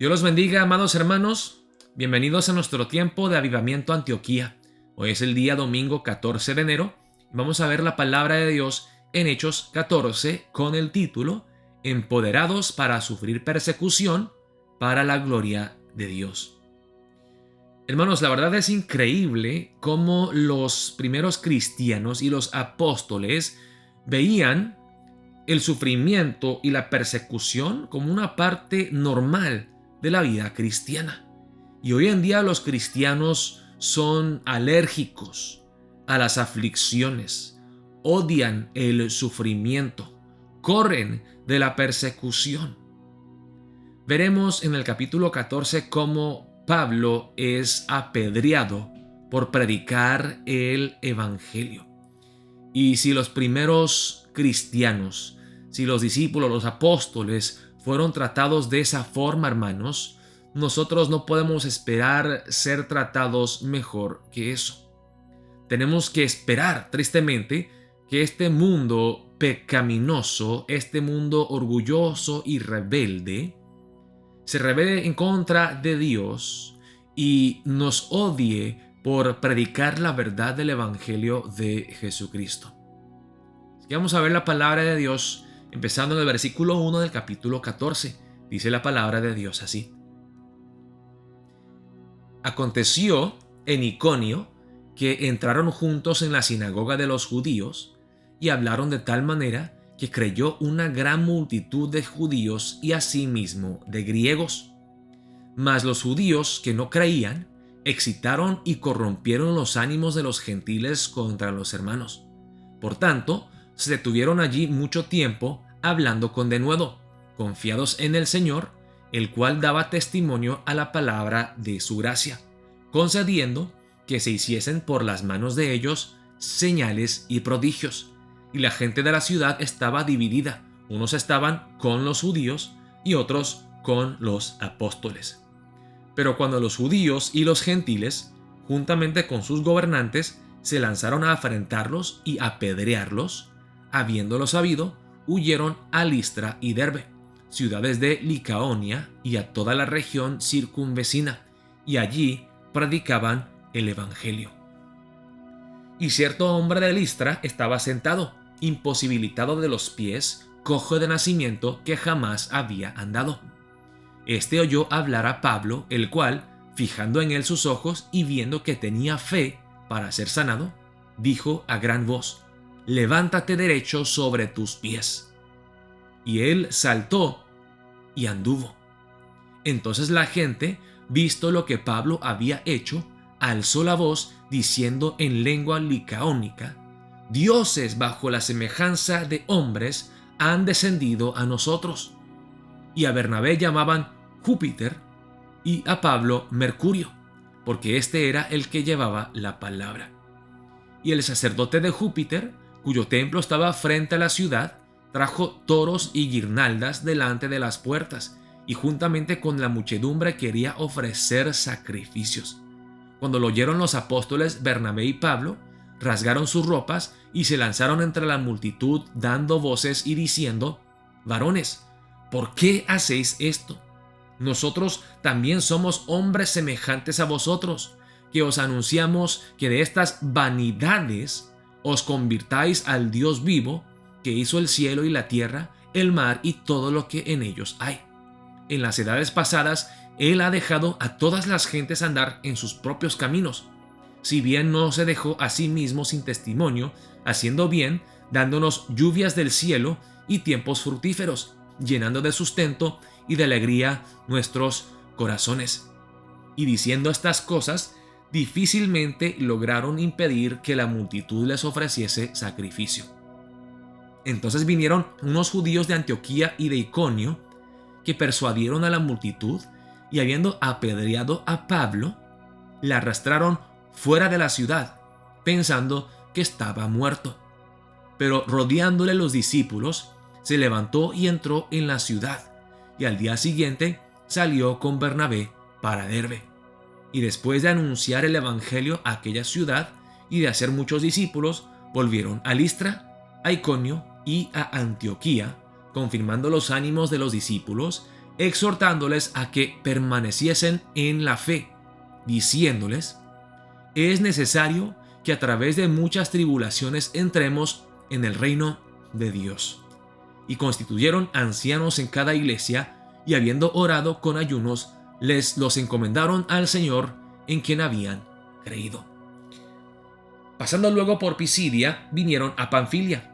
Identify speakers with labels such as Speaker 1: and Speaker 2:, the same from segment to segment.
Speaker 1: Dios los bendiga, amados hermanos. Bienvenidos a nuestro tiempo de Avivamiento Antioquía. Hoy es el día domingo 14 de enero. Vamos a ver la palabra de Dios en Hechos 14 con el título Empoderados para sufrir persecución para la gloria de Dios. Hermanos, la verdad es increíble cómo los primeros cristianos y los apóstoles veían el sufrimiento y la persecución como una parte normal de la vida cristiana. Y hoy en día los cristianos son alérgicos a las aflicciones, odian el sufrimiento, corren de la persecución. Veremos en el capítulo 14 cómo Pablo es apedreado por predicar el evangelio. Y si los primeros cristianos, si los discípulos, los apóstoles fueron tratados de esa forma, hermanos, nosotros no podemos esperar ser tratados mejor que eso. Tenemos que esperar, tristemente, que este mundo pecaminoso, este mundo orgulloso y rebelde, se rebele en contra de Dios y nos odie por predicar la verdad del Evangelio de Jesucristo. Así que vamos a ver la palabra de Dios empezando en el versículo 1 del capítulo 14. Dice la palabra de Dios así. Aconteció en Iconio que entraron juntos en la sinagoga de los judíos y hablaron de tal manera que creyó una gran multitud de judíos y asimismo de griegos. Mas los judíos que no creían excitaron y corrompieron los ánimos de los gentiles contra los hermanos. Por tanto, se detuvieron allí mucho tiempo hablando con denuedo, confiados en el Señor, el cual daba testimonio a la palabra de su gracia, concediendo que se hiciesen por las manos de ellos señales y prodigios. Y la gente de la ciudad estaba dividida, unos estaban con los judíos y otros con los apóstoles. Pero cuando los judíos y los gentiles, juntamente con sus gobernantes, se lanzaron a afrentarlos y apedrearlos, habiéndolo sabido, huyeron a Listra y Derbe, ciudades de Licaonia y a toda la región circunvecina, y allí predicaban el evangelio. Y cierto hombre de Listra estaba sentado, imposibilitado de los pies, cojo de nacimiento, que jamás había andado. Este oyó hablar a Pablo, el cual, fijando en él sus ojos y viendo que tenía fe para ser sanado, dijo a gran voz: levántate derecho sobre tus pies. Y él saltó y anduvo. Entonces la gente, visto lo que Pablo había hecho, alzó la voz diciendo en lengua licaónica: dioses bajo la semejanza de hombres han descendido a nosotros. Y a Bernabé llamaban Júpiter y a Pablo Mercurio, porque este era el que llevaba la palabra. Y el sacerdote de Júpiter, cuyo templo estaba frente a la ciudad, trajo toros y guirnaldas delante de las puertas, y juntamente con la muchedumbre quería ofrecer sacrificios. Cuando lo oyeron los apóstoles Bernabé y Pablo, rasgaron sus ropas y se lanzaron entre la multitud dando voces y diciendo: varones, ¿por qué hacéis esto? Nosotros también somos hombres semejantes a vosotros, que os anunciamos que de estas vanidades os convirtáis al Dios vivo, que hizo el cielo y la tierra, el mar y todo lo que en ellos hay. En las edades pasadas, Él ha dejado a todas las gentes andar en sus propios caminos, si bien no se dejó a sí mismo sin testimonio, haciendo bien, dándonos lluvias del cielo y tiempos fructíferos, llenando de sustento y de alegría nuestros corazones. Y diciendo estas cosas, difícilmente lograron impedir que la multitud les ofreciese sacrificio. Entonces vinieron unos judíos de Antioquía y de Iconio, que persuadieron a la multitud, y habiendo apedreado a Pablo, le arrastraron fuera de la ciudad, pensando que estaba muerto. Pero rodeándole los discípulos, se levantó y entró en la ciudad, y al día siguiente salió con Bernabé para Derbe. Y después de anunciar el evangelio a aquella ciudad y de hacer muchos discípulos, volvieron a Listra, a Iconio y a Antioquía, confirmando los ánimos de los discípulos exhortándoles a que permaneciesen en la fe, diciéndoles: es necesario que a través de muchas tribulaciones entremos en el reino de Dios. Y constituyeron ancianos en cada iglesia, y habiendo orado con ayunos, les los encomendaron al Señor en quien habían creído. Pasando luego por Pisidia, vinieron a Panfilia,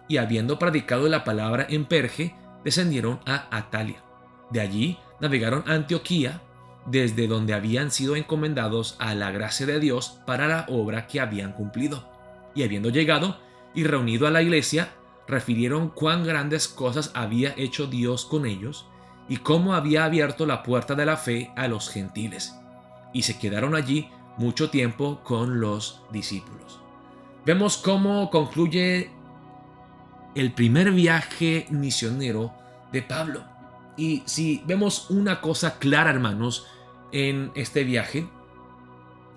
Speaker 1: y habiendo predicado la palabra en Perge, descendieron a Atalia. De allí navegaron a Antioquía, desde donde habían sido encomendados a la gracia de Dios para la obra que habían cumplido. Y habiendo llegado y reunido a la iglesia, refirieron cuán grandes cosas había hecho Dios con ellos, y cómo había abierto la puerta de la fe a los gentiles. Y se quedaron allí mucho tiempo con los discípulos. Vemos cómo concluye el primer viaje misionero de Pablo. Y si vemos una cosa clara, hermanos, en este viaje,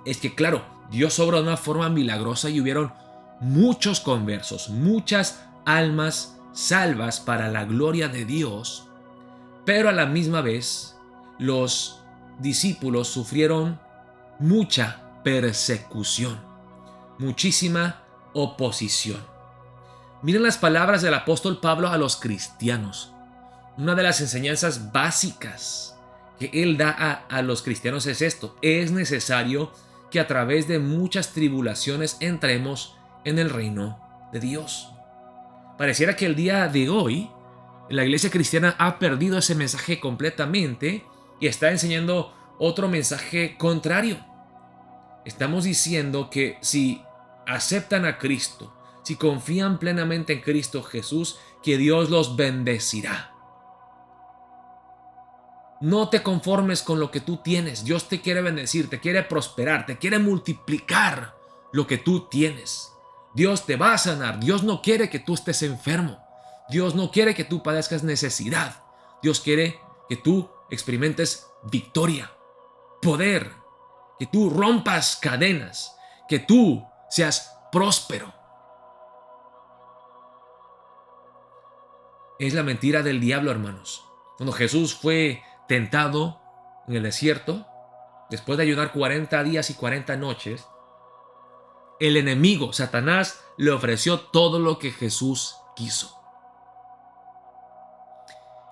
Speaker 1: es que, claro, Dios obra de una forma milagrosa y hubieron muchos conversos, muchas almas salvas para la gloria de Dios, pero a la misma vez los discípulos sufrieron mucha persecución, muchísima oposición. Miren las palabras del apóstol Pablo a los cristianos. Una de las enseñanzas básicas que él da a los cristianos es esto: es necesario que a través de muchas tribulaciones entremos en el reino de Dios. Pareciera que el día de hoy la iglesia cristiana ha perdido ese mensaje completamente y está enseñando otro mensaje contrario. Estamos diciendo que si aceptan a Cristo, si confían plenamente en Cristo Jesús, que Dios los bendecirá. No te conformes con lo que tú tienes. Dios te quiere bendecir, te quiere prosperar, te quiere multiplicar lo que tú tienes. Dios te va a sanar. Dios no quiere que tú estés enfermo. Dios no quiere que tú padezcas necesidad. Dios quiere que tú experimentes victoria, poder, que tú rompas cadenas, que tú seas próspero. Es la mentira del diablo, hermanos. Cuando Jesús fue tentado en el desierto, después de ayunar 40 días y 40 noches, el enemigo, Satanás, le ofreció todo lo que Jesús quiso.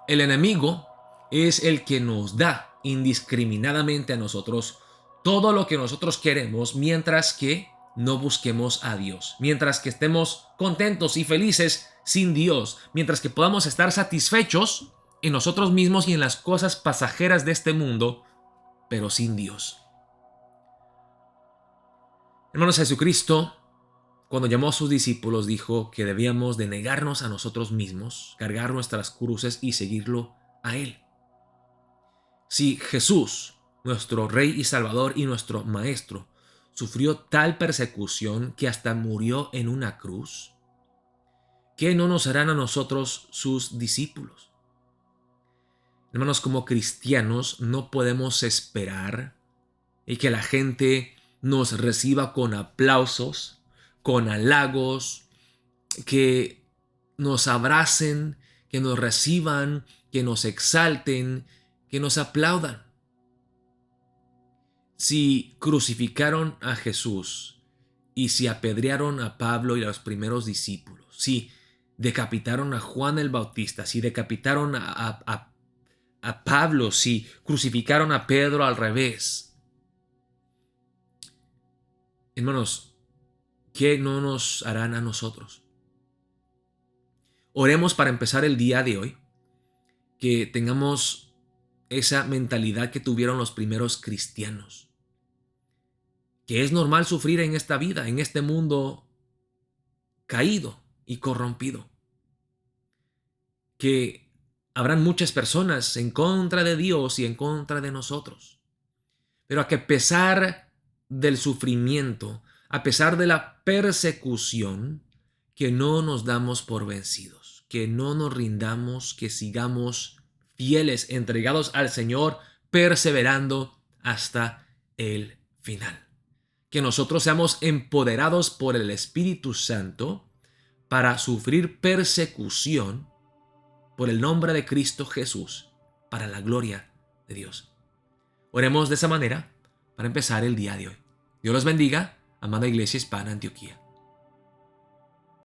Speaker 1: El enemigo es el que nos da indiscriminadamente a nosotros todo lo que nosotros queremos, mientras que no busquemos a Dios, mientras que estemos contentos y felices sin Dios, mientras que podamos estar satisfechos en nosotros mismos y en las cosas pasajeras de este mundo, pero sin Dios. Hermanos, Jesucristo, cuando llamó a sus discípulos, dijo que debíamos de negarnos a nosotros mismos, cargar nuestras cruces y seguirlo a Él. Si Jesús, nuestro Rey y Salvador y nuestro Maestro, sufrió tal persecución que hasta murió en una cruz, ¿qué no nos harán a nosotros sus discípulos? Hermanos, como cristianos no podemos esperar y que la gente nos reciba con aplausos, con halagos, que nos abracen, que nos reciban, que nos exalten, que nos aplaudan. Si crucificaron a Jesús y si apedrearon a Pablo y a los primeros discípulos, si decapitaron a Juan el Bautista, si decapitaron a Pablo, si crucificaron a Pedro al revés, hermanos, ¿qué no nos harán a nosotros? Oremos para empezar el día de hoy, que tengamos esa mentalidad que tuvieron los primeros cristianos, que es normal sufrir en esta vida, en este mundo caído y corrompido, que habrán muchas personas en contra de Dios y en contra de nosotros, pero a que a pesar del sufrimiento, a pesar de la persecución, que no nos damos por vencidos, que no nos rindamos, que sigamos fieles, entregados al Señor, perseverando hasta el final. Que nosotros seamos empoderados por el Espíritu Santo para sufrir persecución por el nombre de Cristo Jesús para la gloria de Dios. Oremos de esa manera para empezar el día de hoy. Dios los bendiga, amada Iglesia Hispana Antioquía.